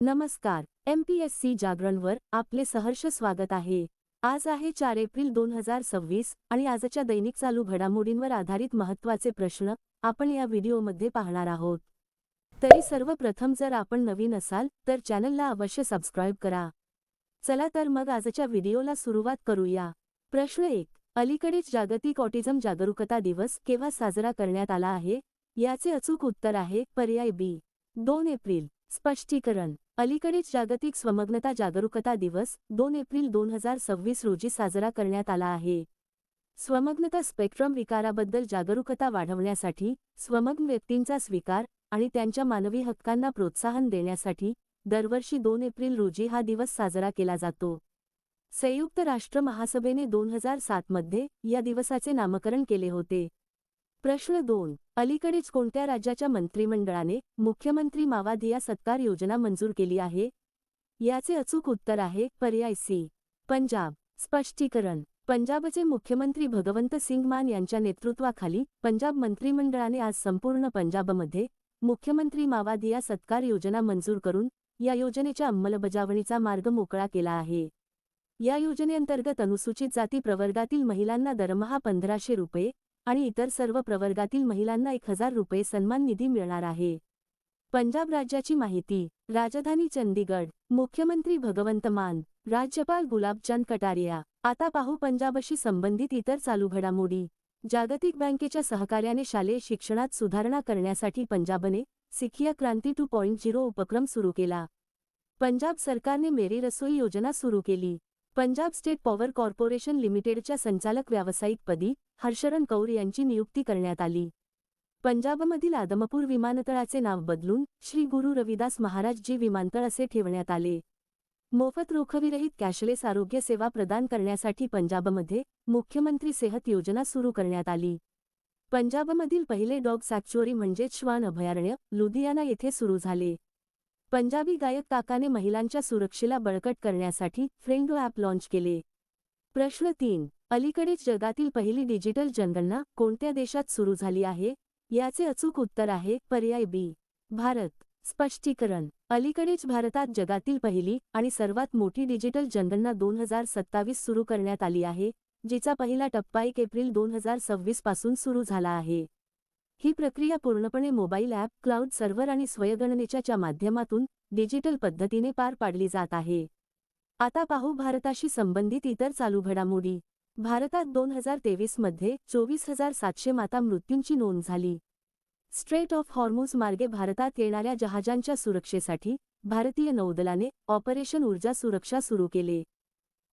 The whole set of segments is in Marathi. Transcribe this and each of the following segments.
नमस्कार. MPSC जागरणवर आपले सहर्ष स्वागत आहे. आज आहे 4 एप्रिल 2026 आणि आजच्या दैनिक चालू घडामोडींवर आधारित महत्त्वाचे प्रश्न आपण या व्हिडिओमध्ये पाहणार आहोत. तरी सर्वप्रथम जर आपण नवीन असाल तर चॅनलला अवश्य सबस्क्राइब करा. चला तर मग आजच्या व्हिडिओला सुरुवात करूया. प्रश्न 1. अलीकडेच जागतिक ऑटिझम जागरूकता दिवस केव्हा साजरा करण्यात आला आहे? याचे अचूक उत्तर आहे पर्याय बी. 2 एप्रिल. स्पष्टीकरण. अलीकडेच जागतिक स्वमग्नता जागरूकता दिवस 2 एप्रिल 2026 रोजी साजरा करण्यात आला आहे. स्वमग्नता स्पेक्ट्रम विकाराबद्दल जागरूकता वाढवण्यासाठी, स्वमग्न व्यक्तींचा स्वीकार आणि त्यांच्या मानवी हक्कांना प्रोत्साहन देण्यासाठी दरवर्षी 2 एप्रिल रोजी हा दिवस साजरा केला जातो. संयुक्त राष्ट्र महासभेने 2007 मध्ये या दिवसाचे नामकरण केले होते. प्रश्न 2. अलीकडेच कोणत्या राज्याच्या मंत्रिमंडळाने मुख्यमंत्री मावाधिया सत्कार योजना मंजूर केली आहे? याचे अचूक उत्तर आहे पर्याय सी. पंजाब. स्पष्टीकरण. पंजाबचे मुख्यमंत्री भगवंत सिंग मान यांच्या नेतृत्वाखाली पंजाब मंत्रिमंडळाने आज संपूर्ण पंजाबमध्ये मुख्यमंत्री मावाधिया सत्कार योजना मंजूर करून या योजनेच्या अंमलबजावणीचा मार्ग मोकळा केला आहे. या योजनेअंतर्गत अनुसूचित जाती प्रवर्गातील महिलांना दरमहा 1500 रुपये आणि इतर सर्व प्रवर्गातील महिलांना 1000 रुपये सन्मान निधी मिळणार आहे. पंजाब राज्याची माहिती. राजधानी चंदीगड. मुख्यमंत्री भगवंत मान. राज्यपाल गुलाबचंद कटारिया. आता पाहू पंजाबशी संबंधित इतर चालू घडामोडी. जागतिक बँकेच्या सहकार्याने शालेय शिक्षणात सुधारणा करण्यासाठी पंजाबने सिखिया क्रांती 2.0 उपक्रम सुरू केला. पंजाब सरकारने मेरी रसोई योजना सुरू केली. पंजाब स्टेट पॉवर कॉर्पोरेशन लिमिटेडच्या संचालक व्यावसायिकपदी हर्षरन कौर यांची नियुक्ती करण्यात आली. पंजाबमधील आदमपूर विमानतळाचे नाव बदलून श्री गुरु रविदास महाराज जी विमानतळ असे ठेवण्यात आले. मोफत रोखविरहित कॅशलेस आरोग्य सेवा प्रदान करण्यासाठी पंजाबमध्ये मुख्यमंत्री सेहत योजना सुरू करण्यात आली. पंजाबमधील पहिले डॉग सँक्च्युअरी म्हणजेच श्वान अभयारण्य लुधियाना येथे सुरू झाले. पंजाबी गायक काकाने महिलांच्या सुरक्षेला बळकट करण्यासाठी फ्रेंडो ॲप लॉन्च केले. प्रश्न 3. अलीकडेच जगातील पहिली डिजिटल जनगणना कोणत्या देशात सुरू झाली आहे? याचे अचूक उत्तर आहे पर्याय बी. भारत. स्पष्टीकरण. अलीकडेच भारतात जगातील पहिली आणि सर्वात मोठी डिजिटल जनगणना 2027 सुरू करण्यात आली आहे, जिचा पहिला टप्पा 1 एप्रिल 2026 पासून सुरू झाला आहे. ही प्रक्रिया पूर्णपणे मोबाईल ॲप, क्लाउड सर्व्हर आणि स्वयंगणनेच्या माध्यमातून डिजिटल पद्धतीने पार पाडली जात आहे. आता पाहू भारताशी संबंधित इतर चालू घडामोडी. भारतात 2023 मध्ये 24,700 माता मृत्यूंची नोंद झाली. स्ट्रेट ऑफ हॉर्मुझ मार्गे भारतात येणाऱ्या जहाजांच्या सुरक्षेसाठी भारतीय नौदलाने ऑपरेशन ऊर्जा सुरक्षा सुरू केले.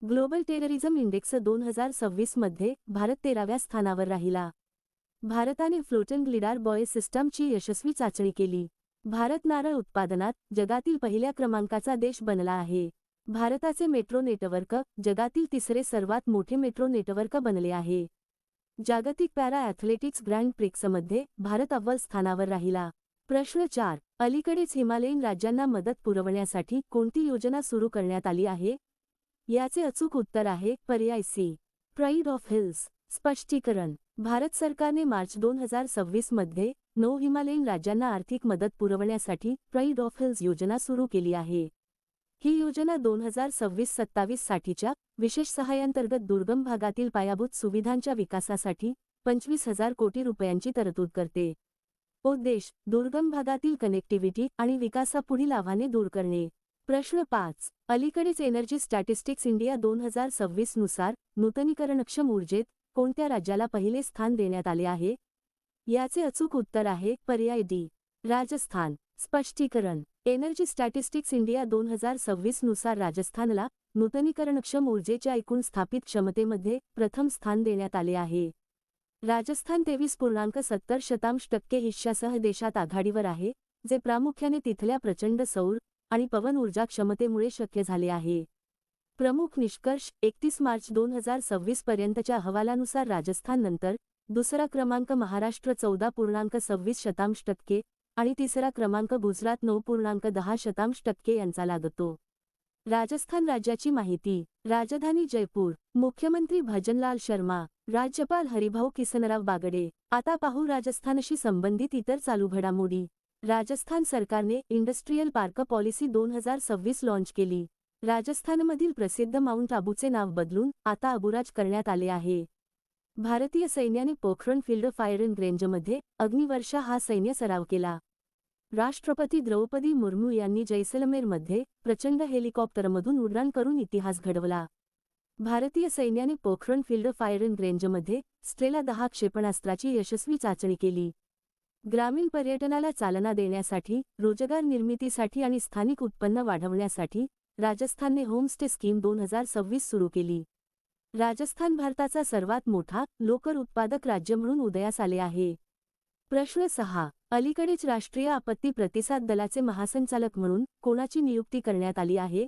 ग्लोबल टेररिझम इंडेक्स 2026 मध्ये भारत 13व्या स्थानावर राहिला. भारताने फ्लोटिंग लिडार बॉय सिस्टमची यशस्वी चाचणी केली. भारत नारळ उत्पादनात जगातील पहिल्या क्रमांकाचा देश बनला आहे. भारताचे मेट्रो नेटवर्क जगातील तिसरे सर्वात मोठे मेट्रो नेटवर्क बनले आहे. जागतिक पॅरा ॲथलेटिक्स ग्रँड प्रिक्समध्ये भारत अव्वल स्थानावर राहिला. प्रश्न 4. अलीकडेच हिमालयीन राज्यांना मदत पुरवण्यासाठी कोणती योजना सुरू करण्यात आली आहे? याचे अचूक उत्तर आहे पर्याय सी. Pride of hills. स्पष्टीकरण. भारत सरकारने मार्च 2026 मध्ये 9 हिमालयीन राज्यांना आर्थिक मदत पुरवण्यासाठी प्राईड ऑफ हिल्स योजना सुरू केली आहे. ही योजना 2026-27 साठीच्या विशेष सहाय्यांतर्गत दुर्गम भागातील पायाभूत सुविधांच्या विकासासाठी 25,000 कोटी रुपयांची तरतूद करते. उद्देश: दुर्गम भागातील कनेक्टिव्हिटी आणि विकासापुढील आव्हाने दूर करणे. प्रश्न 5. अलीकडेच एनर्जी स्टॅटिस्टिक्स इंडिया 2026 नुसार नूतनीकरणक्षम ऊर्जेत कोणत्या राज्याला पहिले स्थान देण्यात आले आहे? याचे अचूक उत्तर आहे पर्याय डी. राजस्थान. स्पष्टीकरण. एनर्जी स्टॅटिस्टिक्स इंडिया 2026 नुसार राजस्थानला नूतनीकरणक्षम ऊर्जेच्या एकूण स्थापित क्षमतेमध्ये प्रथम स्थान देण्यात आले आहे. राजस्थान 23.70% हिश्श्यासह देशात आघाडीवर आहे, जे प्रामुख्याने तिथल्या प्रचंड सौर आणि पवन ऊर्जा क्षमतेमुळे शक्य झाले आहे. प्रमुख निष्कर्ष. 31 मार्च 2026 पर्यंतच्या अहवालानुसार राजस्थाननंतर दुसरा क्रमांक महाराष्ट्र 14.26% आणि तिसरा क्रमांक गुजरात 9.10% यांचा लागतो. राजस्थान राज्याची माहिती. राजधानी जयपूर. मुख्यमंत्री भजनलाल शर्मा. राज्यपाल हरिभाऊ किसनराव बागडे. आता पाहू राजस्थानशी संबंधित इतर चालू घडामोडी. राजस्थान सरकारने इंडस्ट्रियल पार्क पॉलिसी 2026 लॉन्च केली. राजस्थानमधील प्रसिद्ध माउंट आबूचे नाव बदलून आता अबुराज करण्यात आले आहे. भारतीय सैन्याने पोखरण फील्ड फायरिंग रेंजमध्ये अग्निवर्षा हा सैन्य सराव केला. राष्ट्रपती द्रौपदी मुर्मू यांनी जैसलमेरमध्ये प्रचंड हेलिकॉप्टरमधून उड्डाण करून इतिहास घडवला. भारतीय सैन्याने पोखरण फील्ड फायरिंग रेंजमध्ये स्ट्रेला 10 क्षेपणास्त्राची यशस्वी चाचणी केली. ग्रामीण पर्यटनाला चालना देण्यासाठी, रोजगार निर्मितीसाठी आणि स्थानिक उत्पन्न वाढवण्यासाठी राजस्थानने होमस्टे स्कीम 2026 सुरू केली. राजस्थान भारताचा सर्वात मोठा लोकर उत्पादक राज्य म्हणून उदयास आले आहे. प्रश्न 6. अलीकडेच राष्ट्रीय आपत्ती प्रतिसाद दलाचे महासंचालक म्हणून कोणाची नियुक्ती करण्यात आली आहे?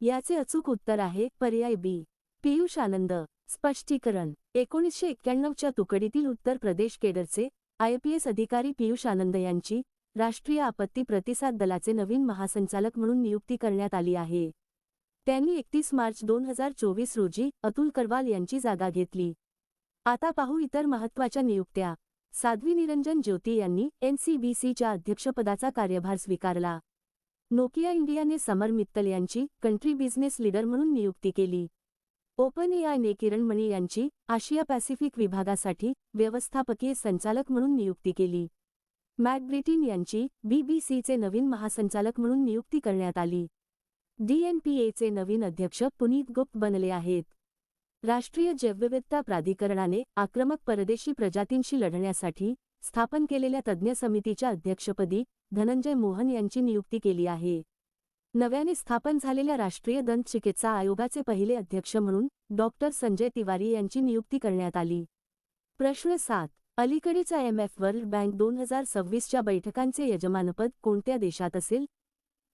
याचे अचूक उत्तर आहे पर्याय बी. पियुष आनंद. स्पष्टीकरण. 1991च्या तुकडीतील उत्तर प्रदेश केडरचे IPS अधिकारी पियुष आनंद यांची राष्ट्रीय आपत्ती प्रतिसाद दलाचे नवीन महासंचालक म्हणून नियुक्ती करण्यात आली आहे. त्यांनी 31 मार्च 2024 रोजी अतुल करवाल यांची जागा घेतली. आता पाहू इतर महत्त्वाच्या नियुक्त्या. साध्वी निरंजन ज्योती यांनी NCBCच्या अध्यक्षपदाचा कार्यभार स्वीकारला. नोकिया इंडियाने समर मित्तल यांची कंट्री बिझनेस लीडर म्हणून नियुक्ती केली. OpenAIने किरण मणी यांची आशिया पॅसिफिक विभागासाठी व्यवस्थापकीय संचालक म्हणून नियुक्ती केली. मॅट ब्रिटिन यांची BBCचे नवीन महासंचालक म्हणून नियुक्ती करण्यात आली. DNPAचे नवीन अध्यक्ष पुनीत गुप्त बनले आहेत. राष्ट्रीय जैवविविधता प्राधिकरणाने आक्रमक परदेशी प्रजातींशी लढण्यासाठी स्थापन केलेल्या तज्ज्ञ समितीच्या अध्यक्षपदी धनंजय मोहन यांची नियुक्ती केली आहे. नव्याने स्थापन झालेल्या राष्ट्रीय दंत चिकित्सा आयोगाचे पहिले अध्यक्ष म्हणून डॉक्टर संजय तिवारी यांची नियुक्ती करण्यात आली. प्रश्न 7. अलीकडेच IMF वर्ल्ड बँक 2026च्या बैठकांचे यजमानपद कोणत्या देशात असेल?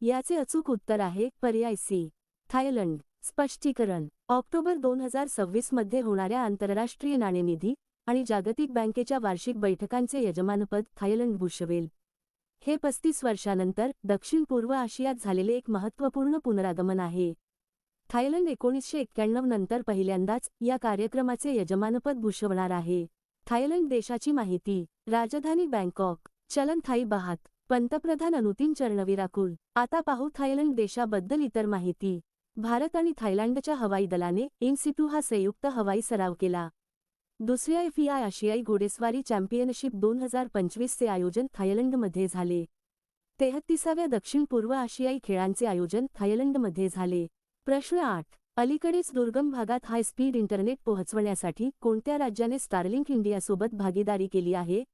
याचे अचूक उत्तर आहे पर्याय सी. थायलंड. स्पष्टीकरण. ऑक्टोबर 2026 मध्ये होणाऱ्या आंतरराष्ट्रीय नाणेनिधी आणि जागतिक बँकेच्या वार्षिक बैठकांचे यजमानपद थायलंड भूषवेल. हे 35 वर्षांनंतर दक्षिण पूर्व आशियात झालेले एक महत्त्वपूर्ण पुनरागमन आहे. थायलंड 1991 नंतर पहिल्यांदाच या कार्यक्रमाचे यजमानपद भूषवणार आहे. थायलंड देशाची माहिती. राजधानी बँकॉक. चलन थाई बाहात. पंतप्रधान अनुतीन चरणविराकुल. आता पाहू थायलंड देशाबद्दल इतर माहिती. भारत आणि थायलंडच्या हवाई दलाने इन सिटू हा संयुक्त हवाई सराव केला. दुसऱ्या FEI आशियाई घोडेस्वारी चॅम्पियनशिप 2025 चे आयोजन थायलंडमध्ये झाले. 33व्या दक्षिण पूर्व आशियाई खेळांचे आयोजन थायलंडमध्ये झाले. प्रश्न 8. अलीकडेच दुर्गम भागात हाय स्पीड इंटरनेट पोहोचवण्यासाठी कोणत्या राज्याने स्टारलिंक इंडियासोबत भागीदारी केली आहे?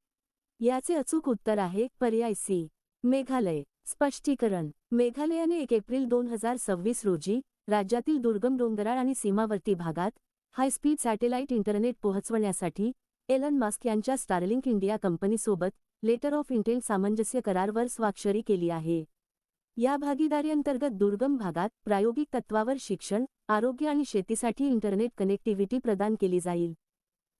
याचे अचूक उत्तर आहे पर्याय सी. मेघालय. स्पष्टीकरण. मेघालयाने 1 एप्रिल 2026 रोजी राज्यातील दुर्गम डोंगराळ आणि सीमावर्ती भागात हाय स्पीड सॅटेलाइट इंटरनेट पोहोचवण्यासाठी एलन मस्क यांच्या स्टारलिंक इंडिया कंपनीसोबत लेटर ऑफ इंटेंट सामंजस्य करारावर स्वाक्षरी केली आहे. या भागीदारीअंतर्गत दुर्गम भागात प्रायोगिक तत्वावर शिक्षण, आरोग्य आणि शेतीसाठी इंटरनेट कनेक्टिव्हिटी प्रदान केली जाईल.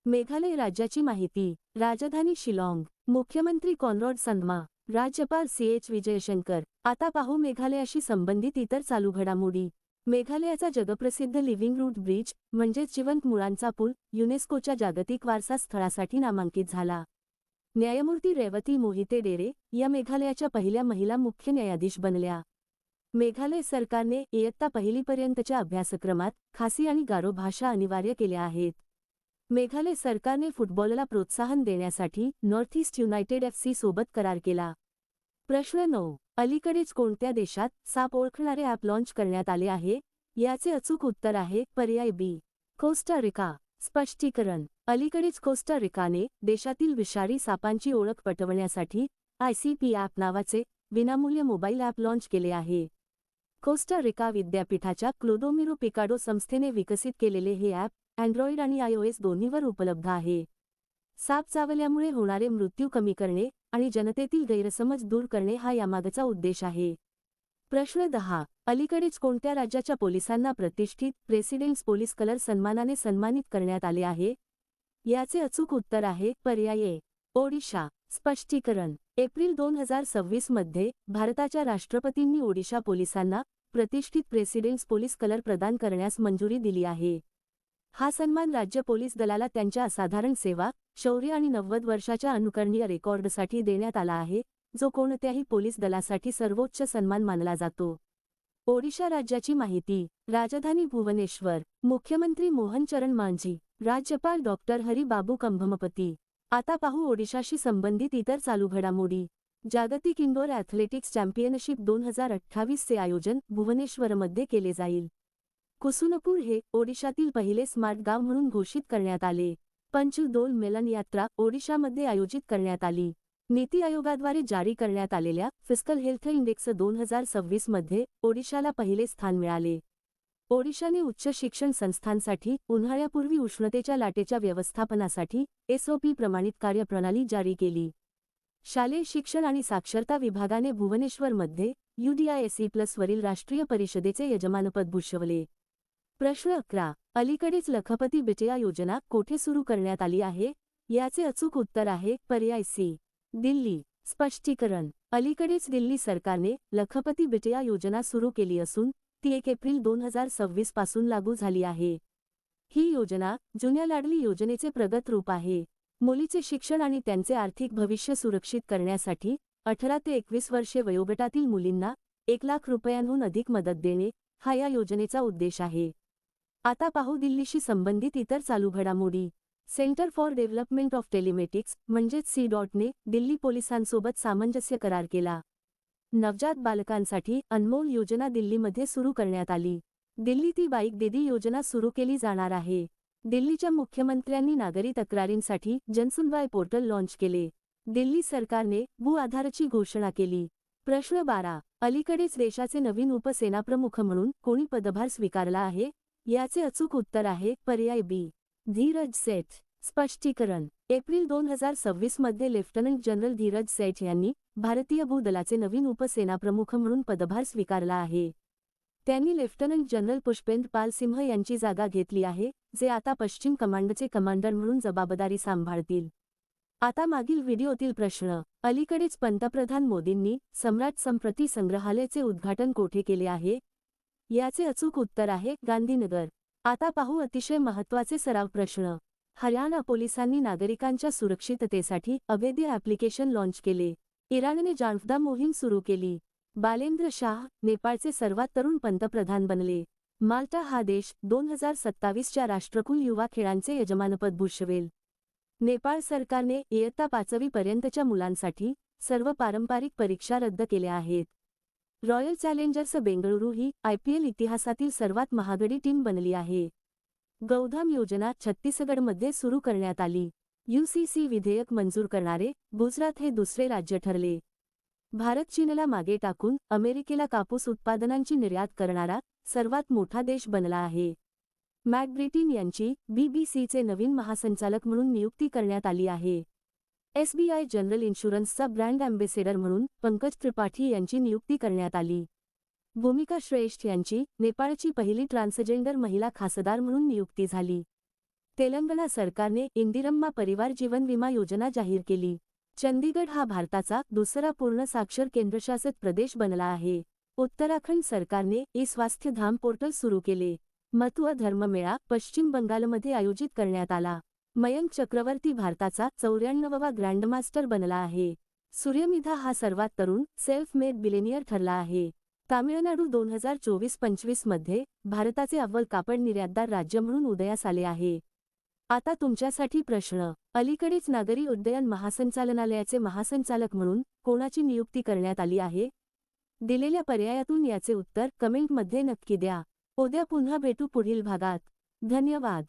मेघालय राज्याची माहिती. राजधानी शिलाँग. मुख्यमंत्री कॉनरॉड संगमा. राज्यपाल CH विजयशंकर. आता पाहू मेघालयाशी संबंधित इतर चालू घडामोडी. मेघालयाचा जगप्रसिद्ध लिव्हिंग रूट ब्रिज म्हणजेच जिवंत मुळांचा पूल युनेस्कोच्या जागतिक वारसा स्थळासाठी नामांकित झाला. न्यायमूर्ती रेवती मोहिते डेरे या मेघालयाच्या पहिल्या महिला मुख्य न्यायाधीश बनल्या. मेघालय सरकारने इयत्ता पहिलीपर्यंतच्या अभ्यासक्रमात खासी आणि गारो भाषा अनिवार्य केल्या आहेत. मेघालय सरकारने फुटबॉलला प्रोत्साहन देण्यासाठी नॉर्थ ईस्ट युनायटेड FC सोबत करार केला. प्रश्न 9. अलीकडेच कोणत्या देशात साप ओळखणारे ॲप लॉन्च करण्यात आले आहे? याचे अचूक उत्तर आहे पर्याय बी. कोस्टा रिका. स्पष्टीकरण. अलीकडेच कोस्टा रिकाने देशातील विषारी सापांची ओळख पटवण्यासाठी ICP ॲप नावाचे विनामूल्य मोबाईल ॲप लॉन्च केले आहे. कोस्टा रिका विद्यापीठाच्या क्लोडोमिरो पिकाडो संस्थेने विकसित केलेले हे ॲप अँड्रॉइड आणि iOS दोन्हीवर उपलब्ध आहे. साप चावल्यामुळे होणारे मृत्यू कमी करणे आणि जनतेतील गैरसमज दूर करणे हा यामागचा उद्देश आहे. प्रश्न 10. अलीकडेच कोणत्या राज्याच्या पोलिसांना प्रतिष्ठित प्रेसिडेंट्स पोलीस कलर सन्मानाने सन्मानित करण्यात आले आहे? याचे अचूक उत्तर आहे पर्याय ए. ओडिशा. स्पष्टीकरण. एप्रिल 2026 मध्ये भारताच्या राष्ट्रपतींनी ओडिशा पोलिसांना प्रतिष्ठित प्रेसिडेंट्स पोलीस कलर प्रदान करण्यास मंजुरी दिली आहे. हा सन्मान राज्य पोलीस दलाला त्यांच्या असाधारण सेवा, शौर्य आणि 90 वर्षाच्या अनुकरणीय रेकॉर्डसाठी देण्यात आला आहे, जो कोणत्याही पोलीस दलासाठी सर्वोच्च सन्मान मानला जातो. ओडिशा राज्याची माहिती. राजधानी भुवनेश्वर. मुख्यमंत्री मोहन चरण मांझी. राज्यपाल डॉक्टर हरिबाबू कंभमपती. आता पाहू ओडिशाशी संबंधित इतर चालू घडामोडी. जागतिक इंडोर ॲथलेटिक्स चॅम्पियनशिप 2028 चे आयोजन भुवनेश्वरमध्ये केले जाईल. कुसुनपूर हे ओडिशातील पहिले स्मार्ट गाव म्हणून घोषित करण्यात आले. पंचदोल मिलन यात्रा ओडिशामध्ये आयोजित करण्यात आली. नीती आयोगाद्वारे जारी करण्यात आलेल्या फिस्कल हेल्थ इंडेक्स 2026 मध्ये ओडिशाला पहिले स्थान मिळाले. ओडिशाने उच्च शिक्षण संस्थांसाठी उन्हाळ्यापूर्वी उष्णतेच्या लाटेच्या व्यवस्थापनासाठी SOP प्रमाणित कार्यप्रणाली जारी केली. शालेय शिक्षण आणि साक्षरता विभागाने भुवनेश्वरमध्ये UDISE+ वरील राष्ट्रीय परिषदेचे यजमानपद भूषवले. प्रश्न 11. अलीकडेच लखपती बिटिया योजना कोठे सुरू करण्यात आली आहे? याचे अचूक उत्तर आहे पर्याय सी. दिल्ली. स्पष्टीकरण. अलीकडेच दिल्ली सरकारने लखपती बिटिया योजना सुरू केली असून ती 1 एप्रिल 2026 पासून लागू झाली आहे. ही योजना जुन्या लाडली योजनेचे प्रगत रूप आहे. मुलीचे शिक्षण आणि त्यांचे आर्थिक भविष्य सुरक्षित करण्यासाठी 18 ते 21 वर्षे वयोगटातील मुलींना 1 लाख रुपयांहून अधिक मदत देणे हा या योजनेचा उद्देश आहे. आता पाहू दिल्लीशी संबंधित इतर चालू घडामोडी. सेंटर फॉर डेव्हलपमेंट ऑफ टेलिमेटिक्स म्हणजेच C.ने दिल्ली पोलिसांसोबत सामंजस्य करार केला. नवजात बालकांसाठी अनमोल योजना दिल्लीमध्ये सुरू करण्यात आली. दिल्ली ती बाईक दीदी योजना सुरू केली जाणार आहे. दिल्लीच्या मुख्यमंत्र्यांनी नागरी तक्रारींसाठी जनसुनवाई पोर्टल लॉन्च केले. दिल्ली सरकारने भू-आधारची घोषणा केली. प्रश्न 12. अलीकडेच देशाचे नवीन उपसेनाप्रमुख म्हणून कोणी पदभार स्वीकारला आहे? याचे अचूक उत्तर आहे पर्याय बी. धीरज सेठ. स्पष्टीकरण. एप्रिल 2026 मध्ये लेफ्टनंट जनरल धीरज सेठ यांनी भारतीय भूदलाचे नवीन उपसेनाप्रमुख म्हणून पदभार स्वीकारला आहे. त्यांनी लेफ्टनंट जनरल पुष्पेंद्र पाल सिंह यांची जागा घेतली आहे, जे आता पश्चिम कमांडचे कमांडर म्हणून जबाबदारी सांभाळतील. आता मागील व्हिडिओतील प्रश्न. अलीकडेच पंतप्रधान मोदींनी सम्राट संप्रती संग्रहालयाचे उद्घाटन कोठे केले आहे? याचे अचूक उत्तर आहे गांधीनगर. आता पाहू अतिशय महत्त्वाचे सराव प्रश्न. हरियाणा पोलिसांनी नागरिकांच्या सुरक्षिततेसाठी अभेद्य ॲप्लिकेशन लॉन्च केले. इराणने जाणफदा मोहीम सुरू केली. बालेंद्र शाह नेपाळचे सर्वात तरुण पंतप्रधान बनले. माल्टा हा देश 2027 च्या राष्ट्रकुल युवा खेळांचे यजमानपद भूषवेल. नेपाळ सरकारने इयत्ता 5वी पर्यंतच्या मुलांसाठी सर्व पारंपरिक परीक्षा रद्द केल्या आहेत. रॉयल चॅलेंजर्स बेंगळुरू ही IPL इतिहासातील सर्वात महागडी टीम बनली आहे. गौधाम योजना छत्तीसगडमध्ये सुरू करण्यात आली. UCC विधेयक मंजूर करणारे गुजरात हे दुसरे राज्य ठरले. भारत चीनला मागे टाकून अमेरिकेला कापूस उत्पादनांची निर्यात करणारा सर्वात मोठा देश बनला आहे. मॅट ब्रिटिन यांची BBCचे नवीन महासंचालक म्हणून नियुक्ती करण्यात आली आहे. SBI जनरल इन्शुरन्सचा ब्रँड अँबेसेडर म्हणून पंकज त्रिपाठी यांची नियुक्ती करण्यात आली. भूमिका श्रेष्ठ यांची नेपाळची पहिली ट्रान्सजेंडर महिला खासदार म्हणून नियुक्ती झाली. तेलंगणा सरकारने इंदिरम्मा परिवार जीवन विमा योजना जाहीर केली. चंदीगड हा भारताचा दुसरा पूर्ण साक्षर केंद्रशासित प्रदेश बनला आहे. उत्तराखंड सरकारने स्वास्थ्य धाम पोर्टल सुरू केले. मथुआ धर्ममेळा पश्चिम बंगालमध्ये आयोजित करण्यात आला. मयंक चक्रवर्ती भारताचा 94वा ग्रँडमास्टर बनला आहे. सूर्यमिधा हा सर्वात तरुण सेल्फ मेड बिलेनियर ठरला आहे. तामिळनाडू 2024-25 मध्ये भारताचे अव्वल कापड निर्यातदार राज्य म्हणून उदयास आले आहे. आता तुमच्यासाठी प्रश्न. अलीकडेच नागरी उड्डयन महासंचालनालयाचे महासंचालक म्हणून कोणाची नियुक्ती करण्यात आली आहे? दिलेल्या पर्यायातून याचे उत्तर कमेंटमध्ये नक्की द्या. उद्या पुन्हा भेटू पुढील भागात. धन्यवाद.